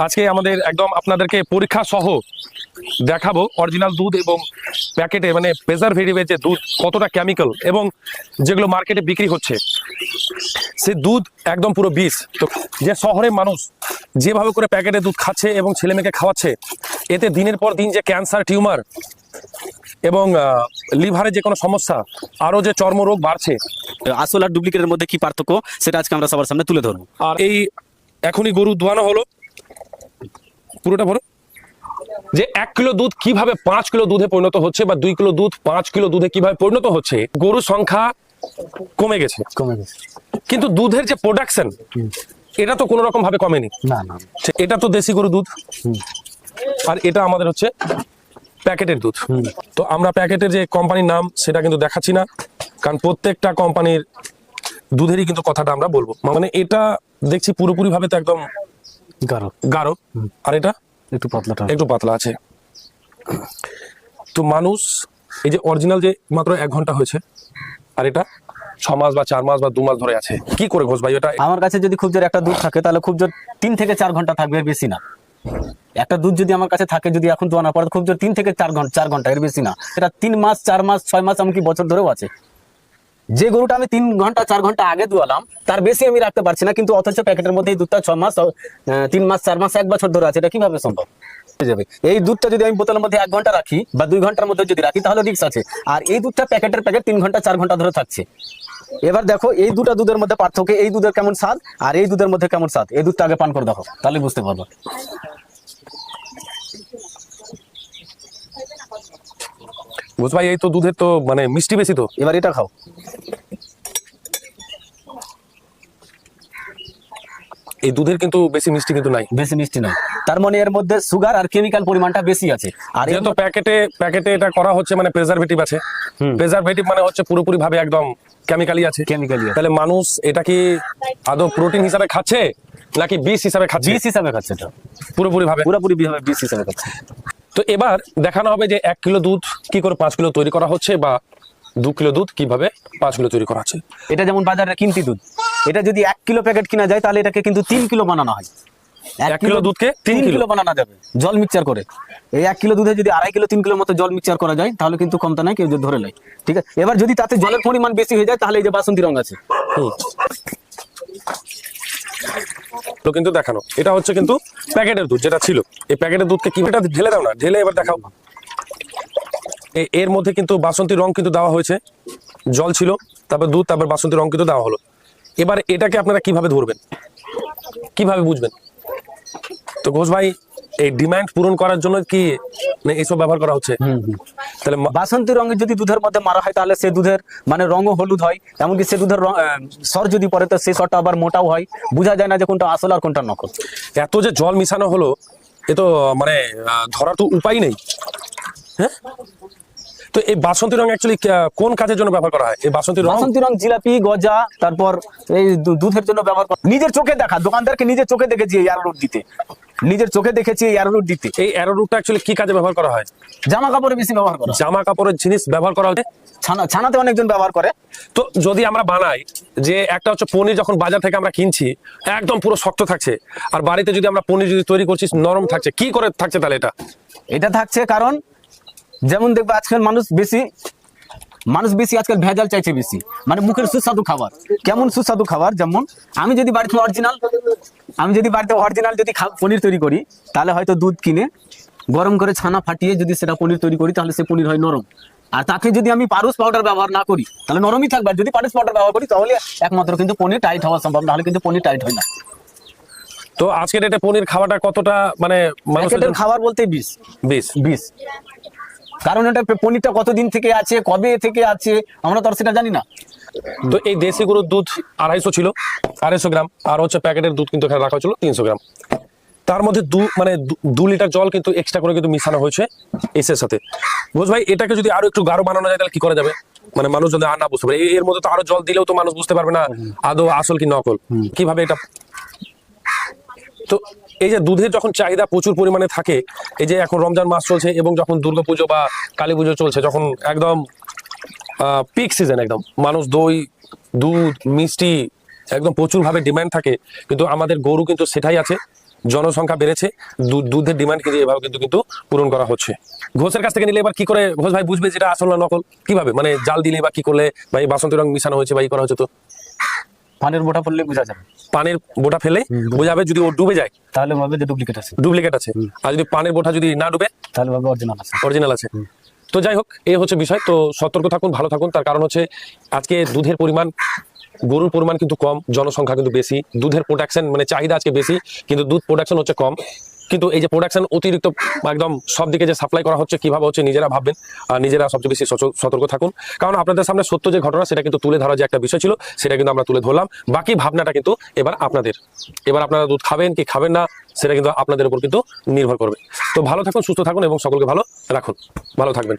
আজকে আমাদের একদম আপনাদেরকে পরীক্ষা সহ দেখাবো অরিজিনাল দুধ এবং প্যাকেটে মানে প্রেজারভেটিভের যে দুধ কতটা কেমিক্যাল এবং যেগুলো মার্কেটে বিক্রি হচ্ছে সে দুধ একদম পুরো বিষ। তো যে শহরের মানুষ যেভাবে করে প্যাকেটে দুধ খাচ্ছে এবং ছেলে মেয়েকে খাওয়াচ্ছে, এতে দিনের পর দিন যে ক্যান্সার, টিউমার এবং লিভারে যে কোনো সমস্যা, আরও যে চর্মরোগ বাড়ছে। আসল আর ডুপ্লিকেটের মধ্যে কি পার্থক্য সেটা আজকে আমরা সবার সামনে তুলে ধরবো। আর এই এখনই গরু ধোয়ানো হলো পুরোটা ভরো, যে 1 কিলো দুধ কিভাবে 5 কিলো দুধে পরিণত হচ্ছে বা 2 কিলো দুধ 5 কিলো দুধে কিভাবে পরিণত হচ্ছে। গরুর সংখ্যা কমে গেছে, কিন্তু দুধের যে প্রোডাকশন এটা তো কোনো রকম ভাবে কমেনি। না না, এটা তো দেশি গরু দুধ, আর এটা আমাদের হচ্ছে প্যাকেটের দুধ। তো আমরা প্যাকেটের যে কোম্পানির নাম সেটা কিন্তু দেখাচ্ছি না, কারণ প্রত্যেকটা কোম্পানির দুধেরই কিন্তু কথাটা আমরা বলবো। মানে এটা দেখছি পুরোপুরি ভাবে তো একদম গাঢ়, আর এটা একটু পাতলা আছে। তো মানুষ এই যে অরিজিনাল যে মাত্র 1 ঘন্টা হয়েছে, আর এটা 6 মাস বা 4 মাস বা 2 মাস ধরে আছে, কি করে ঘোষ ভাই? এটা আমার কাছে যদি খুব জোর একটা দুধ থাকে তাহলে খুব জোর 3 থেকে 4 ঘন্টা থাকবে, এর বেশি না। একটা দুধ যদি আমার কাছে থাকে, যদি এখন দোয়ানোর পর খুব জোর 3 থেকে 4 ঘন্টা, এর বেশি না। এটা 3 মাস 4 মাস 6 মাস এমনকি বছর ধরেও আছে। যে গরুটা আমি 3 ঘন্টা 4 ঘন্টা আগে দুয়ালাম তার বেশি আমি রাখতে পারছি না, কিন্তু অথচ প্যাকেটের মধ্যে এই দুধটা 6 মাস 3 মাস 4 মাস 1 বছর ধরে আছে। এটা কিভাবে সম্ভব? যাবে এই দুধটা যদি আমি বোতলের মধ্যে 1 ঘন্টা রাখি বা 2 ঘন্টার মধ্যে যদি রাখি তাহলে রিস্ক আছে। আর এই দুধটা প্যাকেট 3 ঘন্টা 4 ঘন্টা ধরে থাকছে। এবার দেখো এই দুটো দুধের মধ্যে পার্থক্য, এই দুধের কেমন স্বাদ আর এই দুধের মধ্যে কেমন স্বাদ। এই দুধটা আগে পান করে দেখো, তাহলে বুঝতে পারবো। ঘোষ ভাই এই তো দুধের তো মানে মিষ্টি বেশি। তো এবার এটা খাও। এই দুধের কিন্তু বেশি মিষ্টি কিন্তু নাই, বেশি মিষ্টি নয়, তার মানে এর মধ্যে সুগার আর কেমিক্যাল পরিমাণটা বেশি আছে। আর এই যেহেতু প্যাকেটে এটা করা হচ্ছে মানে প্রেজারভেটিভ আছে, প্রেজারভেটিভ মানে হচ্ছে পুরোপুরি ভাবে একদম কেমিক্যালি আছে। তাহলে মানুষ এটা কি আদৌ প্রোটিন হিসাবে খাচ্ছে নাকি বিষ হিসাবে খাচ্ছে? বিষ হিসাবে খাচ্ছে, এটা পুরোপুরি ভাবে বিষ হিসাবে খাচ্ছে। তো এবার দেখানো হবে যে 1 কিলো দুধ কি করে 5 কিলো তৈরি করা হচ্ছে, বা 2 কিলো দুধ কিভাবে 5 কিলো তৈরি করা হচ্ছে। এটা যেমন বাজারে কিনতি দুধ, এটা যদি 1 কিলো প্যাকেট কিনা যায় তাহলে এটাকে কিন্তু 3 কিলো বানানো হয়। 1 কিলো দুধকে 3 কিলো বানানো যাবে জল মিক্সচার করে। এই 1 কিলো দুধে যদি 2.5 কিলো 3 কিলোর মতো জল মিক্সচার করা যায় তাহলে কিন্তু কমতা নাই, কেউ যদি ধরে নেয়। ঠিক আছে, এবার যদি তাতে জলের পরিমাণ বেশি হয়ে যায় তাহলে এই যে বাসন্তী রং আছে তো কিন্তু দেখানো, এটা হচ্ছে কিন্তু প্যাকেটের দুধ যেটা ছিল। এই প্যাকেটের দুধকে কিভাবে ঢেলে দাও না, ঢেলে এবার দেখাও। এর মধ্যে কিন্তু বাসন্তী রং কিন্তু দেওয়া হয়েছে, জল ছিল তারপর দুধ তারপর বাসন্তী রং কিন্তু দেওয়া হলো। এবার এটাকে আপনারা কিভাবে ধরবেন, কিভাবে বুঝবেন? তো ঘোষ ভাই এই ডিমান্ড পূরণ করার জন্য কি এইসব ব্যবহার করা হচ্ছে? তাহলে বাসন্তী রঙের যদি দুধের মধ্যে মারা হয় তাহলে সে দুধের মানে রঙও হলুদ হয়, এমনকি সে দুধের সর যদি পড়ে তো সেই সরটা আবার মোটাও হয়, বোঝা যায় না যে কোনটা আসল আর কোনটা নকল। এত যে জল মিশানো হলো এ তো মানে ধরার তো উপায় নেই। হ্যাঁ, তো এই বাসন্তী রং অ্যাকচুয়ালি কোন কাজের জন্য ব্যবহার করা হয়? এই বাসন্তী রং জিলাপি, গজা, তারপর এই দুধের জন্য ব্যবহার করা। নিজের চোখে দেখা, দোকানদারকে নিজের চোখে দেখেছি এই অ্যারোরুট দিতে, নিজের চোখে দেখেছি এই অ্যারোরুট দিতে। এই অ্যারোরুটটা অ্যাকচুয়ালি কি কাজে ব্যবহার করা হয়? জামা কাপড়ে বেশি ব্যবহার করা, জামা কাপড়ের জিনিস ব্যবহার করা হচ্ছে, ছানাতে অনেকজন ব্যবহার করে। তো যদি আমরা বানাই যে একটা হচ্ছে পনির, যখন বাজার থেকে আমরা কিনছি একদম পুরো শক্ত থাকছে, আর বাড়িতে যদি আমরা পনির যদি তৈরি করছি নরম থাকছে, কি করে থাকছে তাহলে? এটা থাকছে কারণ যেমন দেখবে আজকাল মানুষ বেশি আজকাল ভেজাল চাইছে বেশি, মানে মুখের সুস্বাদু খাবার। কেমন সুস্বাদু খাবার? যেমন আমি যদি বাড়িতে অরিজিনাল যদি পনির তৈরি করি তাহলে হয়তো দুধ কিনে গরম করে ছানা ফাটিয়ে যদি সেটা পনির তৈরি করি তাহলে সে পনির হয় নরম। আর তাকে যদি আমি পারুস পাউডার ব্যবহার না করি তাহলে নরমই থাকবে, আর যদি পারুস পাউডার ব্যবহার করি তাহলে একমাত্র কিন্তু পনির টাইট হওয়া সম্ভব, নাহলে কিন্তু পনির টাইট হয় না। তো আজকের ডেটে পনির খাওয়াটা কতটা মানে মানুষের খাবার বলতে বিষ। কারণ এটা পনিরটা কতদিন থেকে আছে, কবে থেকে আছে আমরা তো আর সেটা জানি না। তো এই দেশি গরুর দুধ 250 ছিল, 250 গ্রাম, আর হচ্ছে প্যাকেটের দুধ কিন্তু এখানে রাখা হয়েছিল 300 গ্রাম। তার মধ্যে 2 লিটার জল কিন্তু এক্সট্রা করে কিন্তু মিশানো হয়েছে এসের সাথে। ঘোষ ভাই এটাকে যদি আরো একটু গাঢ় বানানো যায় তাহলে কি করা যাবে? মানে মানুষ যদি আর না বুঝতে পারে, এর মধ্যে তো আরো জল দিলেও তো মানুষ বুঝতে পারবে না আদৌ আসল কি নকল, কিভাবে এটা? তো এই যে দুধের যখন চাহিদা প্রচুর পরিমাণে থাকে, এই যে এখন রমজান মাস চলছে এবং যখন দুর্গাপুজো বা কালী পুজো চলছে, যখন একদম পিক সিজন, একদম মানুষ দই, দুধ, মিষ্টি একদম প্রচুর ভাবে ডিমান্ড থাকে, কিন্তু আমাদের গরু কিন্তু সেটাই আছে জনসংখ্যা বেড়েছে, দুধের ডিমান্ড কিন্তু এভাবে কিন্তু পূরণ করা হচ্ছে। ঘোষের কাছ থেকে নিলে এবার কি করে ঘোষ ভাই বুঝবে যেটা আসল না নকল? কিভাবে মানে জাল দিলে বা কি করলে বা এই বাসন্তী রং মিশানো হয়েছে বা এই করা হচ্ছে? তো পানের বোটা পড়লে বোঝা যাবে, পানের বোটা ফেলে বোঝাবে, যদি ও ডুবে যায় তাহলে ভাবে যে ডুপ্লিকেট আছে। ডুপ্লিকেট আছে, আর যদি পানের বোটা যদি না ডুবে তাহলে ভাবে অরিজিনাল আছে। অরিজিনাল আছে। তো যাই হোক, এই হচ্ছে বিষয়। তো সতর্ক থাকুন, ভালো থাকুন। তার কারণ হচ্ছে আজকে দুধের পরিমাণ, গরুর পরিমাণ কিন্তু কম, জনসংখ্যা কিন্তু বেশি, দুধের প্রোডাকশন মানে চাহিদা আজকে বেশি, কিন্তু দুধ প্রোডাকশন হচ্ছে কম। কিন্তু এই যে প্রোডাকশন অতিরিক্ত একদম সব দিকে যে সাপ্লাই করা হচ্ছে, কিভাবে হচ্ছে নিজেরা ভাববেন আর নিজেরা সবচেয়ে বেশি সতর্ক থাকুন। কারণ আপনাদের সামনে সত্য যে ঘটনা সেটা কিন্তু তুলে ধরা যে একটা বিষয় ছিল সেটা কিন্তু আমরা তুলে ধরলাম। বাকি ভাবনাটা কিন্তু এবার আপনাদের, এবার আপনারা দুধ খাবেন কি খাবেন না সেটা কিন্তু আপনাদের উপর কিন্তু নির্ভর করবে। তো ভালো থাকুন, সুস্থ থাকুন এবং সকলকে ভালো রাখুন। ভালো থাকবেন।